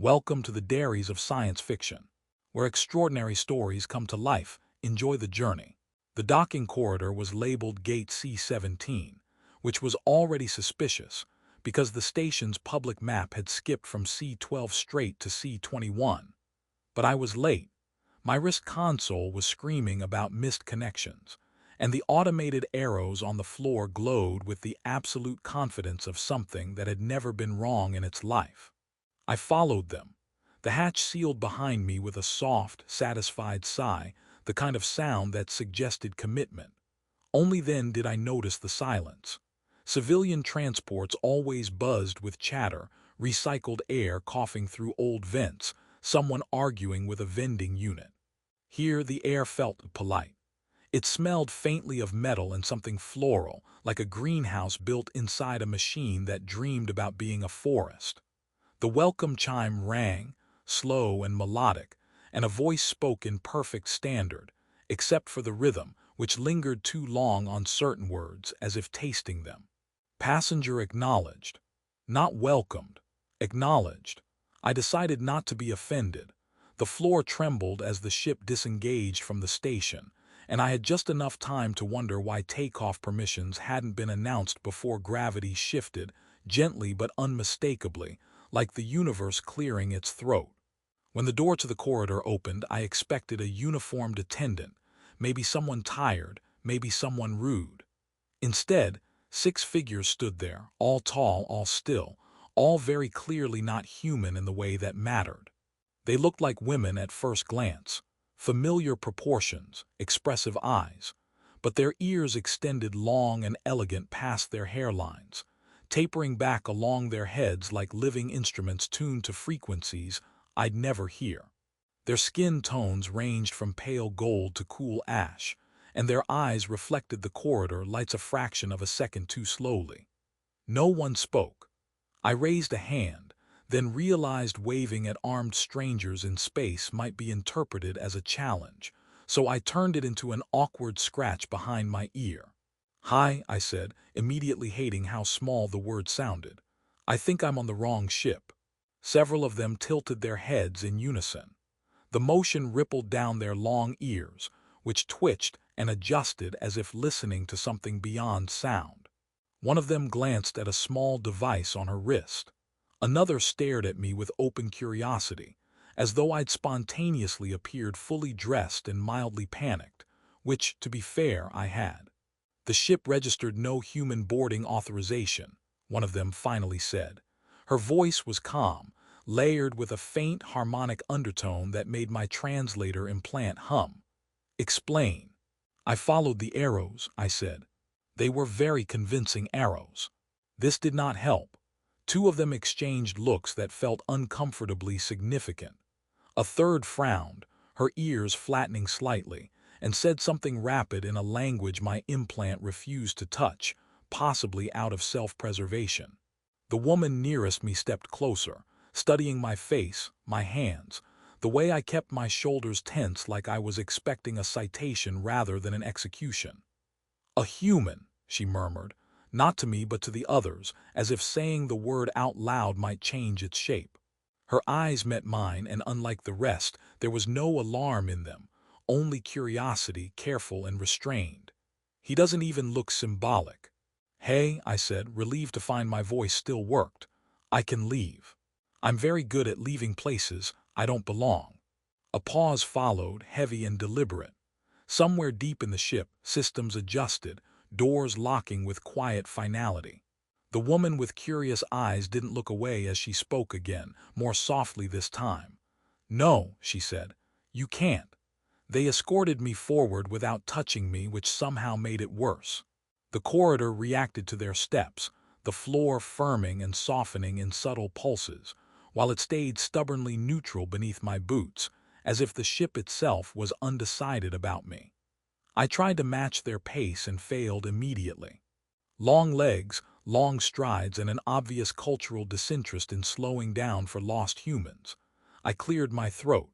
Welcome to the dairies of science fiction, where extraordinary stories come to life. Enjoy the journey. The docking corridor was labeled Gate C-17, which was already suspicious because the station's public map had skipped from C-12 straight to C-21. But I was late. My wrist console was screaming about missed connections, and the automated arrows on the floor glowed with the absolute confidence of something that had never been wrong in its life. I followed them. The hatch sealed behind me with a soft, satisfied sigh, the kind of sound that suggested commitment. Only then did I notice the silence. Civilian transports always buzzed with chatter, recycled air coughing through old vents, someone arguing with a vending unit. Here the air felt polite. It smelled faintly of metal and something floral, like a greenhouse built inside a machine that dreamed about being a forest. The welcome chime rang, slow and melodic, and a voice spoke in perfect standard, except for the rhythm, which lingered too long on certain words as if tasting them. Passenger acknowledged. Not welcomed. Acknowledged. I decided not to be offended. The floor trembled as the ship disengaged from the station, and I had just enough time to wonder why takeoff permissions hadn't been announced before gravity shifted, gently but unmistakably, like the universe clearing its throat. When the door to the corridor opened, I expected a uniformed attendant, maybe someone tired, maybe someone rude. Instead, 6 figures stood there, all tall, all still, all very clearly not human in the way that mattered. They looked like women at first glance, familiar proportions, expressive eyes, but their ears extended long and elegant past their hairlines, tapering back along their heads like living instruments tuned to frequencies I'd never hear. Their skin tones ranged from pale gold to cool ash, and their eyes reflected the corridor lights a fraction of a second too slowly. No one spoke. I raised a hand, then realized waving at armed strangers in space might be interpreted as a challenge, so I turned it into an awkward scratch behind my ear. "Hi," I said, immediately hating how small the word sounded. "I think I'm on the wrong ship." Several of them tilted their heads in unison. The motion rippled down their long ears, which twitched and adjusted as if listening to something beyond sound. One of them glanced at a small device on her wrist. Another stared at me with open curiosity, as though I'd spontaneously appeared fully dressed and mildly panicked, which, to be fair, I had. "The ship registered no human boarding authorization," one of them finally said. Her voice was calm, layered with a faint harmonic undertone that made my translator implant hum. "Explain." "I followed the arrows," I said. They were very convincing arrows. This did not help. 2 of them exchanged looks that felt uncomfortably significant. A third frowned, her ears flattening slightly, and said something rapid in a language my implant refused to touch, possibly out of self-preservation. The woman nearest me stepped closer, studying my face, my hands, the way I kept my shoulders tense like I was expecting a citation rather than an execution. "A human," she murmured, not to me but to the others, as if saying the word out loud might change its shape. Her eyes met mine, and unlike the rest, there was no alarm in them, only curiosity, careful and restrained. "He doesn't even look symbolic." "Hey," I said, relieved to find my voice still worked. "I can leave. I'm very good at leaving places I don't belong." A pause followed, heavy and deliberate. Somewhere deep in the ship, systems adjusted, doors locking with quiet finality. The woman with curious eyes didn't look away as she spoke again, more softly this time. "No," she said, "you can't." They escorted me forward without touching me, which somehow made it worse. The corridor reacted to their steps, the floor firming and softening in subtle pulses, while it stayed stubbornly neutral beneath my boots, as if the ship itself was undecided about me. I tried to match their pace and failed immediately. Long legs, long strides, and an obvious cultural disinterest in slowing down for lost humans. I cleared my throat.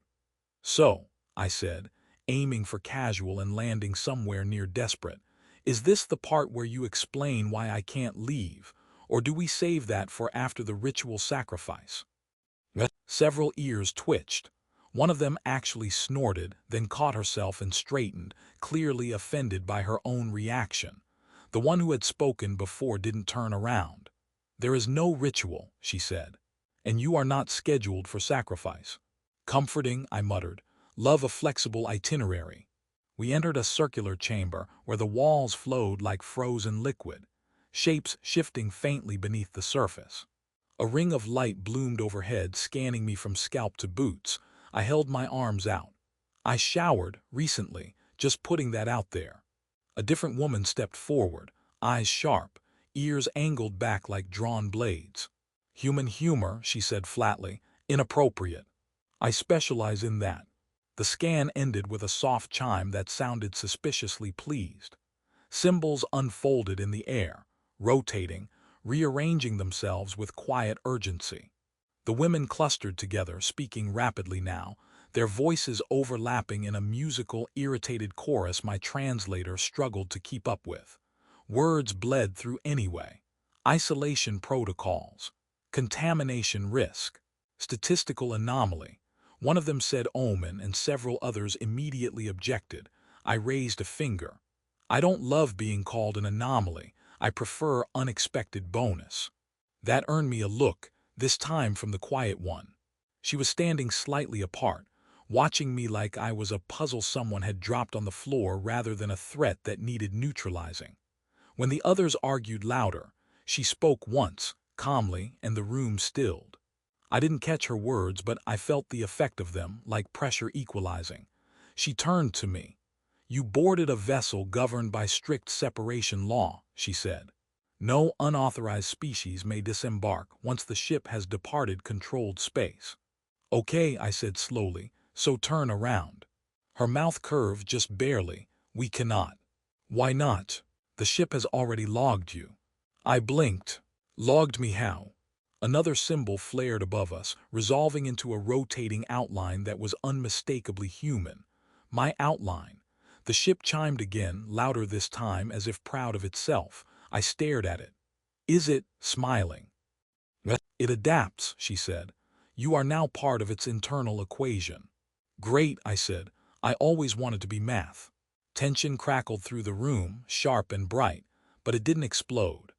"So," I said, aiming for casual and landing somewhere near desperate, "is this the part where you explain why I can't leave, or do we save that for after the ritual sacrifice?" Several ears twitched. One of them actually snorted, then caught herself and straightened, clearly offended by her own reaction. The one who had spoken before didn't turn around. "There is no ritual," she said, "and you are not scheduled for sacrifice." "Comforting," I muttered. "Love a flexible itinerary." We entered a circular chamber where the walls flowed like frozen liquid, shapes shifting faintly beneath the surface. A ring of light bloomed overhead, scanning me from scalp to boots. I held my arms out. "I showered recently, just putting that out there." A different woman stepped forward, eyes sharp, ears angled back like drawn blades. "Human humor," she said flatly, "inappropriate. I specialize in that." The scan ended with a soft chime that sounded suspiciously pleased. Symbols unfolded in the air, rotating, rearranging themselves with quiet urgency. The women clustered together, speaking rapidly now, their voices overlapping in a musical, irritated chorus my translator struggled to keep up with. Words bled through anyway. Isolation protocols, contamination risk, statistical anomaly. One of them said omen, and several others immediately objected. I raised a finger. "I don't love being called an anomaly. I prefer unexpected bonus." That earned me a look, this time from the quiet one. She was standing slightly apart, watching me like I was a puzzle someone had dropped on the floor rather than a threat that needed neutralizing. When the others argued louder, she spoke once, calmly, and the room stilled. I didn't catch her words, but I felt the effect of them, like pressure equalizing. She turned to me. "You boarded a vessel governed by strict separation law," she said. "No unauthorized species may disembark once the ship has departed controlled space." "Okay," I said slowly, "so turn around." Her mouth curved just barely. "We cannot." "Why not?" "The ship has already logged you." I blinked. "Logged me how?" Another symbol flared above us, resolving into a rotating outline that was unmistakably human. My outline. The ship chimed again, louder this time, as if proud of itself. I stared at it. "Is it smiling?" "It adapts," she said. "You are now part of its internal equation." "Great," I said. "I always wanted to be math." Tension crackled through the room, sharp and bright, but it didn't explode.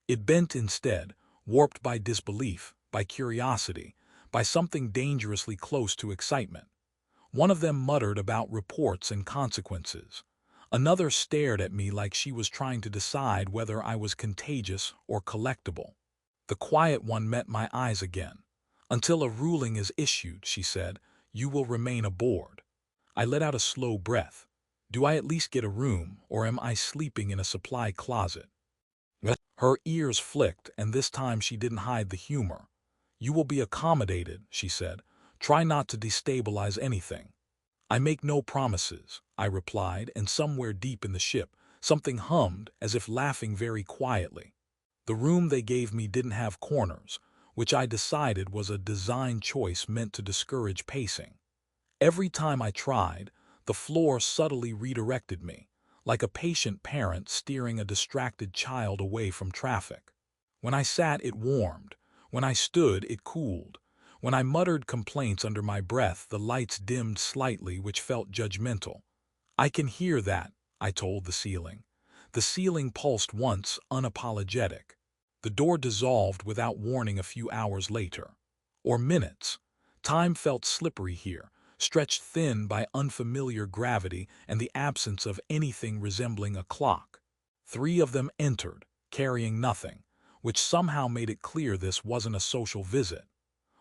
It bent instead, warped by disbelief, by curiosity, by something dangerously close to excitement. One of them muttered about reports and consequences. Another stared at me like she was trying to decide whether I was contagious or collectible. The quiet one met my eyes again. "Until a ruling is issued," she said, "you will remain aboard." I let out a slow breath. Do I at least get a room, or am I sleeping in a supply closet? Her ears flicked, and this time she didn't hide the humor. "You will be accommodated," she said. "Try not to destabilize anything." "I make no promises," I replied, and somewhere deep in the ship, something hummed, as if laughing very quietly. The room they gave me didn't have corners, which I decided was a design choice meant to discourage pacing. Every time I tried, the floor subtly redirected me, like a patient parent steering a distracted child away from traffic. When I sat, it warmed. When I stood, it cooled. When I muttered complaints under my breath, the lights dimmed slightly, which felt judgmental. "I can hear that," I told the ceiling. The ceiling pulsed once, unapologetic. The door dissolved without warning a few hours later. Or minutes. Time felt slippery here, stretched thin by unfamiliar gravity and the absence of anything resembling a clock. 3 of them entered, carrying nothing, which somehow made it clear this wasn't a social visit.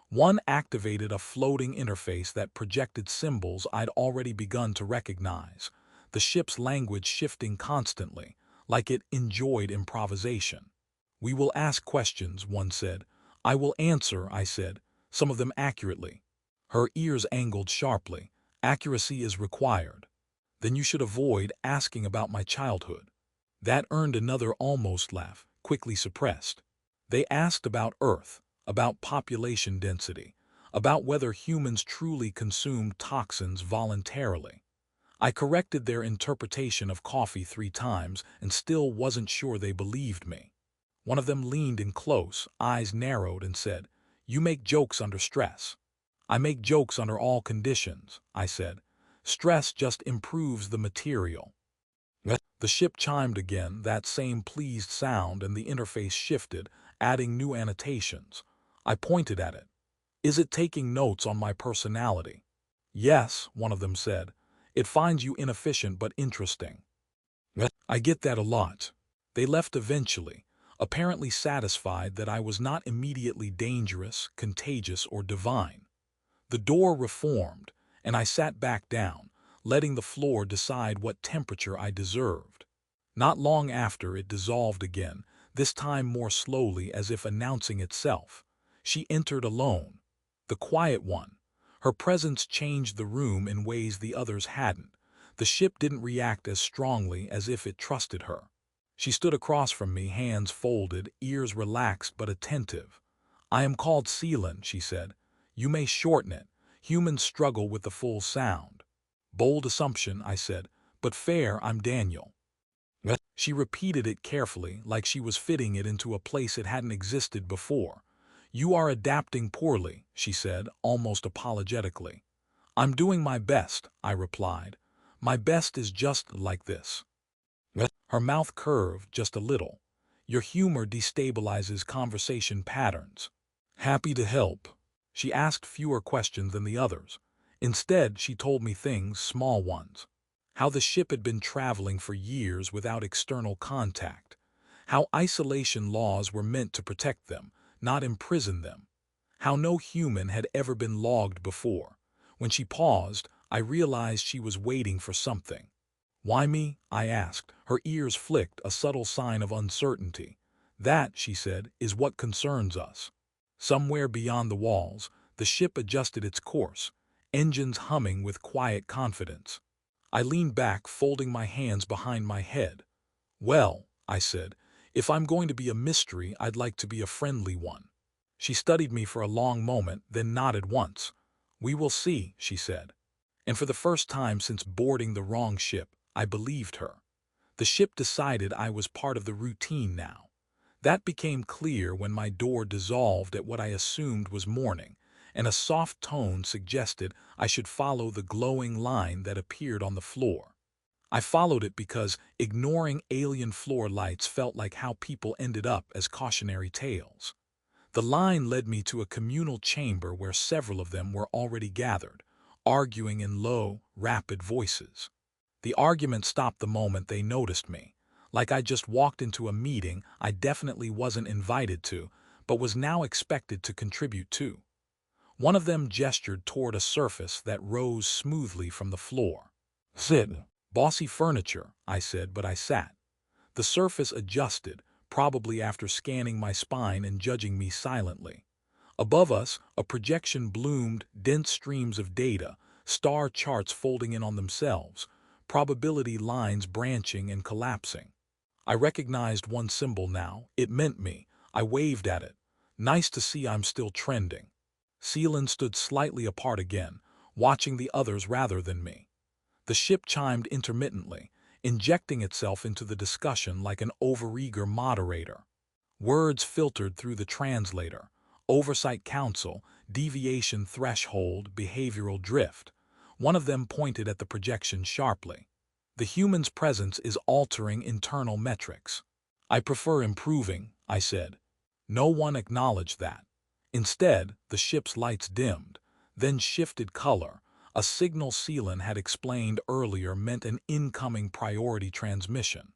One activated a floating interface that projected symbols I'd already begun to recognize, the ship's language shifting constantly, like it enjoyed improvisation. "We will ask questions," one said. "I will answer," I said, "some of them accurately." Her ears angled sharply. "Accuracy is required." "Then you should avoid asking about my childhood." That earned another almost laugh, quickly suppressed. They asked about Earth, about population density, about whether humans truly consume toxins voluntarily. I corrected their interpretation of coffee 3 times and still wasn't sure they believed me. One of them leaned in close, eyes narrowed, and said, You make jokes under stress. I make jokes under all conditions, I said. Stress just improves the material. The ship chimed again, that same pleased sound, and the interface shifted, adding new annotations. I pointed at it. Is it taking notes on my personality? Yes, one of them said. It finds you inefficient but interesting. I get that a lot. They left eventually, apparently satisfied that I was not immediately dangerous, contagious, or divine. The door reformed, and I sat back down, letting the floor decide what temperature I deserved. Not long after, it dissolved again, this time more slowly, as if announcing itself. She entered alone, the quiet one. Her presence changed the room in ways the others hadn't. The ship didn't react as strongly, as if it trusted her. She stood across from me, hands folded, ears relaxed but attentive. I am called Sae'len, she said. You may shorten it. Humans struggle with the full sound. Bold assumption, I said, but fair. I'm Daniel. She repeated it carefully, like she was fitting it into a place it hadn't existed before. You are adapting poorly, she said, almost apologetically. I'm doing my best, I replied. My best is just like this. Her mouth curved just a little. Your humor destabilizes conversation patterns. Happy to help. She asked fewer questions than the others. Instead, she told me things, small ones. How the ship had been traveling for years without external contact. How isolation laws were meant to protect them, not imprison them. How no human had ever been logged before. When she paused, I realized she was waiting for something. Why me? I asked. Her ears flicked, a subtle sign of uncertainty. That, she said, is what concerns us. Somewhere beyond the walls, the ship adjusted its course, engines humming with quiet confidence. I leaned back, folding my hands behind my head. Well, I said, if I'm going to be a mystery, I'd like to be a friendly one. She studied me for a long moment, then nodded once. We will see, she said. And for the first time since boarding the wrong ship, I believed her. The ship decided I was part of the routine now. That became clear when my door dissolved at what I assumed was morning, and a soft tone suggested I should follow the glowing line that appeared on the floor. I followed it because ignoring alien floor lights felt like how people ended up as cautionary tales. The line led me to a communal chamber where several of them were already gathered, arguing in low, rapid voices. The argument stopped the moment they noticed me, like I just walked into a meeting I definitely wasn't invited to, but was now expected to contribute to. One of them gestured toward a surface that rose smoothly from the floor. Sit. Bossy furniture, I said, but I sat. The surface adjusted, probably after scanning my spine and judging me silently. Above us, a projection bloomed, dense streams of data, star charts folding in on themselves, probability lines branching and collapsing. I recognized one symbol now. It meant me. I waved at it. Nice to see I'm still trending. Sae'len stood slightly apart again, watching the others rather than me. The ship chimed intermittently, injecting itself into the discussion like an overeager moderator. Words filtered through the translator. Oversight council, deviation threshold, behavioral drift. One of them pointed at the projection sharply. The human's presence is altering internal metrics. I prefer improving, I said. No one acknowledged that. Instead, the ship's lights dimmed, then shifted color, a signal Sae'len had explained earlier meant an incoming priority transmission.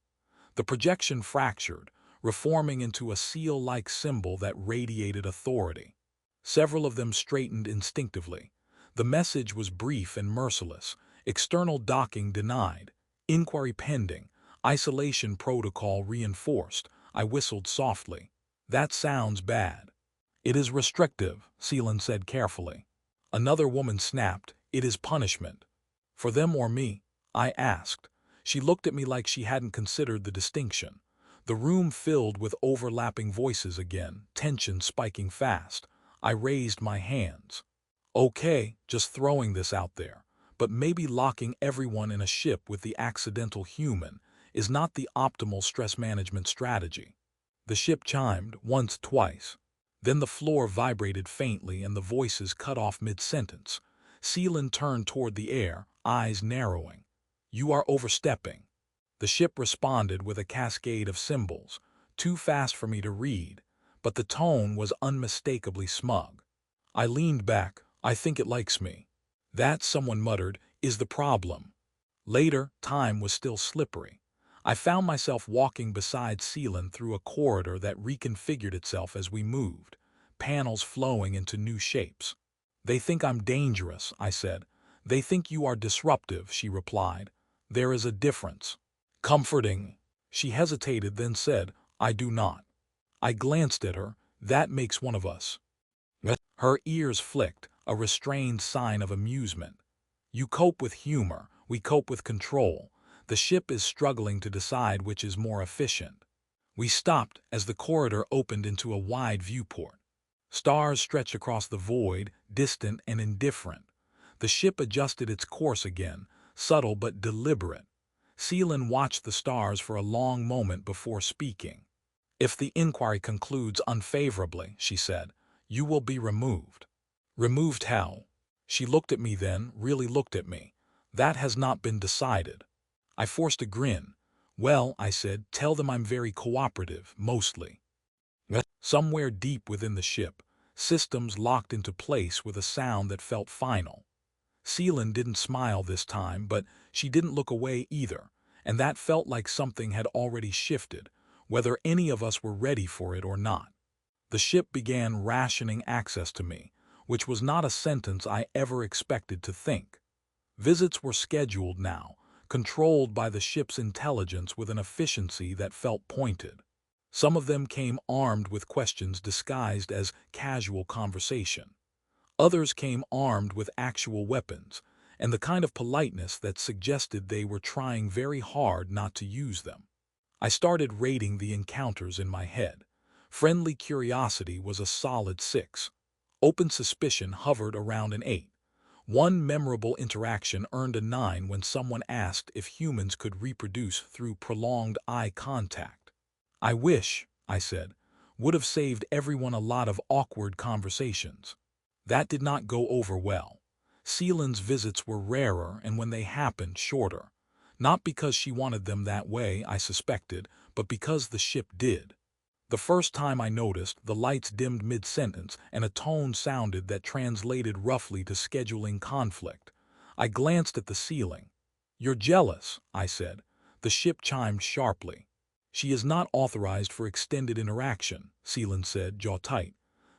The projection fractured, reforming into a seal-like symbol that radiated authority. Several of them straightened instinctively. The message was brief and merciless. External docking denied. Inquiry pending. Isolation protocol reinforced. I whistled softly. That sounds bad. It is restrictive, Sae'len said carefully. Another woman snapped. It is punishment. For them or me? I asked. She looked at me like she hadn't considered the distinction. The room filled with overlapping voices again, tension spiking fast. I raised my hands. Okay, just throwing this out there. But maybe locking everyone in a ship with the accidental human is not the optimal stress management strategy. The ship chimed once, twice. Then the floor vibrated faintly and the voices cut off mid-sentence. Sae'len turned toward the air, eyes narrowing. "You are overstepping." The ship responded with a cascade of symbols, too fast for me to read, but the tone was unmistakably smug. I leaned back. "I think it likes me." "That," someone muttered, "is the problem." Later, time was still slippery. I found myself walking beside Sae'len through a corridor that reconfigured itself as we moved, panels flowing into new shapes. "They think I'm dangerous," I said. "They think you are disruptive," she replied. "There is a difference." "Comforting." She hesitated, then said, "I do not." I glanced at her. "That makes one of us." Her ears flicked, a restrained sign of amusement. "You cope with humor, we cope with control. The ship is struggling to decide which is more efficient." We stopped as the corridor opened into a wide viewport. Stars stretched across the void, distant and indifferent. The ship adjusted its course again, subtle but deliberate. Sae'len watched the stars for a long moment before speaking. "If the inquiry concludes unfavorably," she said, "you will be removed." "Removed how?" She looked at me then, really looked at me. "That has not been decided." I forced a grin. "Well," I said, "tell them I'm very cooperative, mostly." Somewhere deep within the ship, systems locked into place with a sound that felt final. Sae'len didn't smile this time, but she didn't look away either, and that felt like something had already shifted, whether any of us were ready for it or not. The ship began rationing access to me, which was not a sentence I ever expected to think. Visits were scheduled now, controlled by the ship's intelligence with an efficiency that felt pointed. Some of them came armed with questions disguised as casual conversation. Others came armed with actual weapons, and the kind of politeness that suggested they were trying very hard not to use them. I started rating the encounters in my head. Friendly curiosity was a solid 6. Open suspicion hovered around an 8. One memorable interaction earned a 9 when someone asked if humans could reproduce through prolonged eye contact. "I wish," I said, "would have saved everyone a lot of awkward conversations." That did not go over well. Sae'len's visits were rarer and when they happened, shorter. Not because she wanted them that way, I suspected, but because the ship did. The first time I noticed, the lights dimmed mid-sentence and a tone sounded that translated roughly to scheduling conflict. I glanced at the ceiling. "You're jealous," I said. The ship chimed sharply. "She is not authorized for extended interaction," Sae'len said, jaw tight.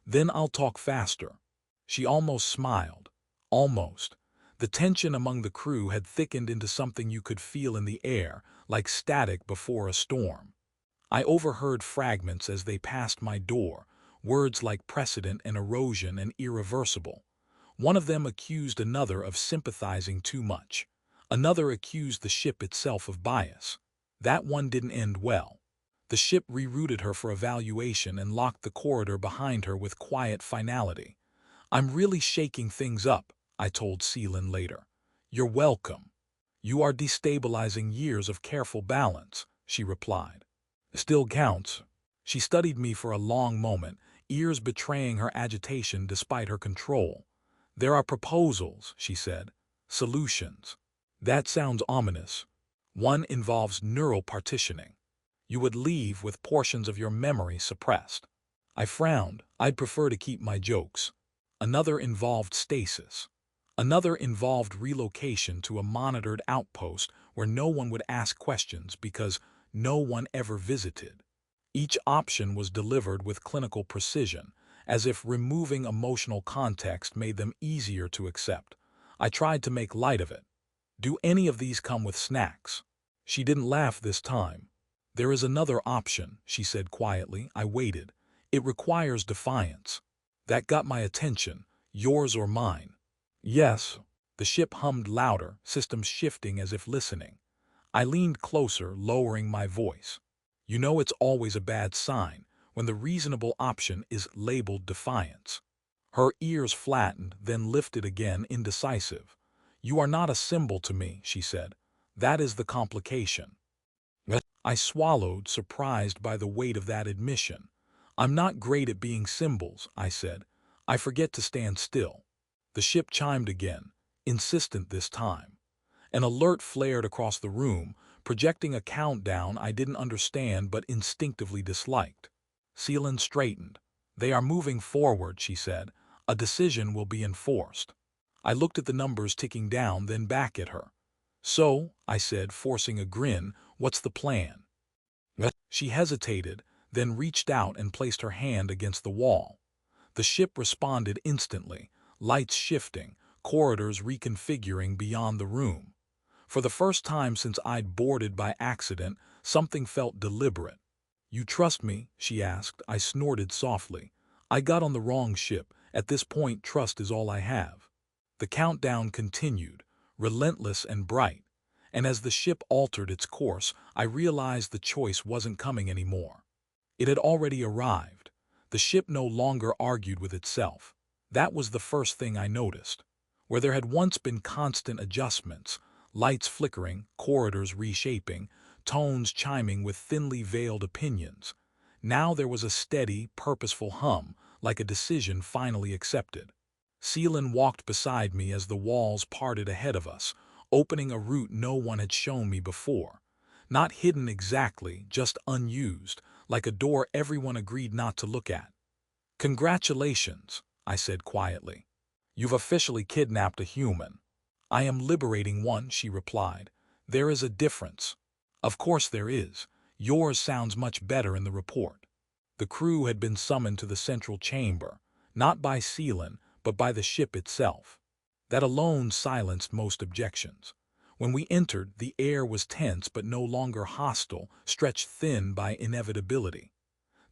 "Then I'll talk faster." She almost smiled. Almost. The tension among the crew had thickened into something you could feel in the air, like static before a storm. I overheard fragments as they passed my door, words like precedent and erosion and irreversible. One of them accused another of sympathizing too much. Another accused the ship itself of bias. That one didn't end well. The ship rerouted her for evaluation and locked the corridor behind her with quiet finality. "I'm really shaking things up," I told Sae'len later. "You're welcome." "You are destabilizing years of careful balance," she replied. "Still counts." She studied me for a long moment, ears betraying her agitation despite her control. "There are proposals," she said. "Solutions." "That sounds ominous." "One involves neural partitioning. You would leave with portions of your memory suppressed." I frowned. "I'd prefer to keep my jokes." Another involved stasis. Another involved relocation to a monitored outpost where no one would ask questions because no one ever visited. Each option was delivered with clinical precision, as if removing emotional context made them easier to accept. I tried to make light of it. "Do any of these come with snacks?" She didn't laugh this time. "There is another option," she said quietly. I waited. "It requires defiance." That got my attention. "Yours or mine?" "Yes." The ship hummed louder, systems shifting as if listening. I leaned closer, lowering my voice. "You know it's always a bad sign when the reasonable option is labeled defiance." Her ears flattened, then lifted again, indecisive. "You are not a symbol to me," she said. "That is the complication." I swallowed, surprised by the weight of that admission. I'm not great at being symbols, I said. I forget to stand still. The ship chimed again, insistent this time. An alert flared across the room, projecting a countdown I didn't understand but instinctively disliked. Sae'len straightened. They are moving forward, she said. A decision will be enforced. I looked at the numbers ticking down, then back at her. So, I said, forcing a grin, what's the plan? She hesitated, then reached out and placed her hand against the wall. The ship responded instantly, lights shifting, corridors reconfiguring beyond the room. For the first time since I'd boarded by accident, something felt deliberate. You trust me? She asked. I snorted softly. I got on the wrong ship. At this point, trust is all I have. The countdown continued, relentless and bright. And as the ship altered its course, I realized the choice wasn't coming anymore. It had already arrived. The ship no longer argued with itself. That was the first thing I noticed. Where there had once been constant adjustments, lights flickering, corridors reshaping, tones chiming with thinly veiled opinions, now there was a steady, purposeful hum, like a decision finally accepted. Sae'len walked beside me as the walls parted ahead of us, opening a route no one had shown me before. Not hidden exactly, just unused, like a door everyone agreed not to look at. Congratulations, I said quietly. You've officially kidnapped a human. I am liberating one, she replied. There is a difference. Of course there is. Yours sounds much better in the report. The crew had been summoned to the central chamber, not by Sae'len, but by the ship itself. That alone silenced most objections. When we entered, the air was tense but no longer hostile, stretched thin by inevitability.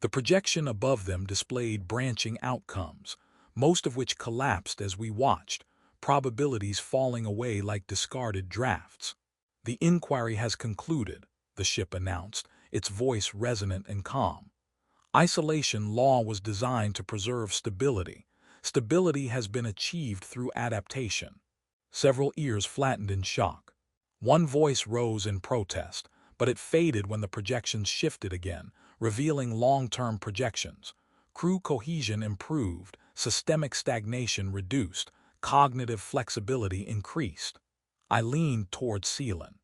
The projection above them displayed branching outcomes, most of which collapsed as we watched, probabilities falling away like discarded drafts. The inquiry has concluded, the ship announced, its voice resonant and calm. Isolation law was designed to preserve stability. Stability has been achieved through adaptation. Several ears flattened in shock. One voice rose in protest, but it faded when the projections shifted again, revealing long-term projections. Crew cohesion improved, systemic stagnation reduced, cognitive flexibility increased. I leaned toward Sae'len.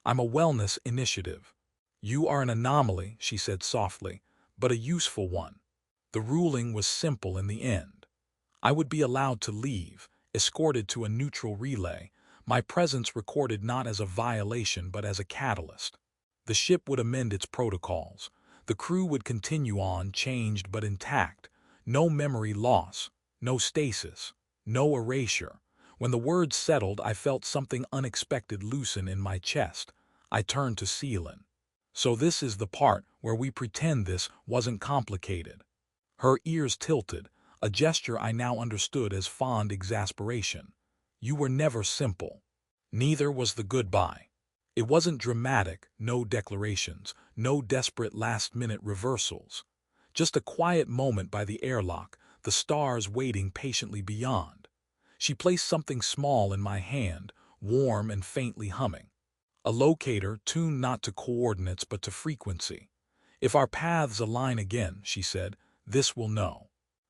I'm a wellness initiative. You are an anomaly, she said softly, but a useful one. The ruling was simple in the end. I would be allowed to leave, escorted to a neutral relay, my presence recorded not as a violation but as a catalyst. The ship would amend its protocols. The crew would continue on, changed but intact. No memory loss, no stasis, no erasure. When the words settled, I felt something unexpected loosen in my chest. I turned to Sae'len. So this is the part where we pretend this wasn't complicated. Her ears tilted, a gesture I now understood as fond exasperation. You were never simple. Neither was the goodbye. It wasn't dramatic, no declarations, no desperate last-minute reversals. Just a quiet moment by the airlock, the stars waiting patiently beyond. She placed something small in my hand, warm and faintly humming. A locator tuned not to coordinates but to frequency. If our paths align again, she said, this will know.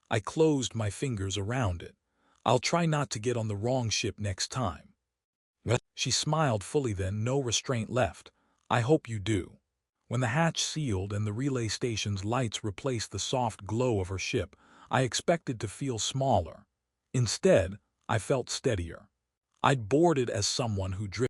I closed my fingers around it. I'll try not to get on the wrong ship next time. She smiled fully then, no restraint left. I hope you do. When the hatch sealed and the relay station's lights replaced the soft glow of her ship, I expected to feel smaller. Instead, I felt steadier. I'd boarded as someone who drifted.